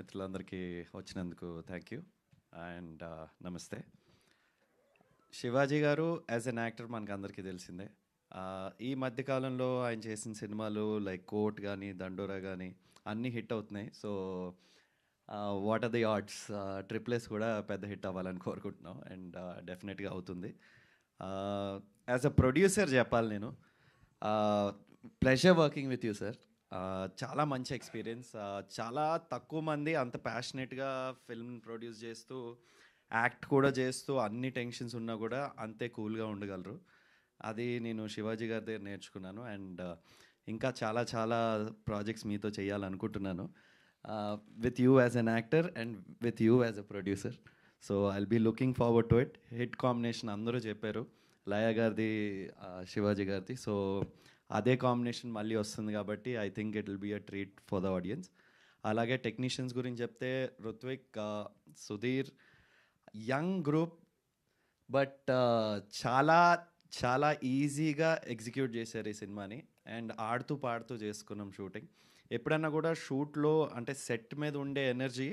మిత్రులందరికీ వచ్చినందుకు thank you and నమస్తే. శివాజీ గారు యాజ్ ఎన్ యాక్టర్ మనకు అందరికీ తెలిసిందే. ఈ మధ్యకాలంలో ఆయన చేసిన సినిమాలు లైక్ కోర్ట్ కానీ దండోరా కానీ అన్నీ హిట్ అవుతున్నాయి. సో వాట్ ఆర్ ది ఆర్డ్స్, ట్రిప్లెస్ కూడా పెద్ద హిట్ అవ్వాలని కోరుకుంటున్నాం అండ్ డెఫినెట్గా అవుతుంది. యాజ్ అ ప్రొడ్యూసర్ చెప్పాలి, నేను pleasure working with you sir. చాలా మంచి ఎక్స్పీరియన్స్. చాలా తక్కువ మంది అంత ప్యాషనెట్గా ఫిల్మ్ ప్రొడ్యూస్ చేస్తూ యాక్ట్ కూడా చేస్తూ అన్ని టెన్షన్స్ ఉన్నా కూడా అంతే కూల్గా ఉండగలరు. అది నేను శివాజీ గారి దగ్గర నేర్చుకున్నాను అండ్ ఇంకా చాలా చాలా ప్రాజెక్ట్స్ మీతో చేయాలనుకుంటున్నాను with you as an actor and with you as a producer. So I'll be looking forward to it. Hit combination అందరూ చెప్పారు, లయ గారిది శివాజీ గారిది. సో అదే కాంబినేషన్ మళ్ళీ వస్తుంది కాబట్టి I think it will be a treat for the audience. అలాగే technicians గురించి చెప్తే Ruthvik, Sudheer, young group but చాలా చాలా ఈజీగా ఎగ్జిక్యూట్ చేశారు ఈ సినిమాని అండ్ ఆడుతూ పాడుతూ చేసుకున్నాం షూటింగ్. ఎప్పుడన్నా కూడా షూట్లో అంటే సెట్ మీద ఉండే ఎనర్జీ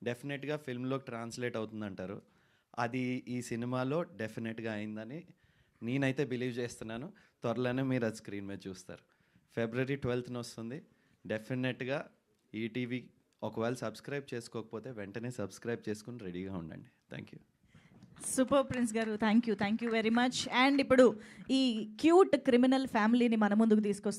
డెఫినెట్గా ఫిల్మ్లోకి ట్రాన్స్లేట్ అవుతుందంటారు. అది ఈ సినిమాలో డెఫినెట్గా అయిందని నేనైతే బిలీవ్ చేస్తున్నాను. త్వరలోనే మీరు అది స్క్రీన్ మీద చూస్తారు. February 12th వస్తుంది. డెఫినెట్గా ఈటీవీ ఒకవేళ సబ్స్క్రైబ్ చేసుకోకపోతే వెంటనే సబ్స్క్రైబ్ చేసుకుని రెడీగా ఉండండి. Thank you. సూపర్ ప్రిన్స్ గారు, thank you very much. And ఇప్పుడు ఈ క్యూట్ క్రిమినల్ ఫ్యామిలీని మన ముందుకు తీసుకొస్తాం.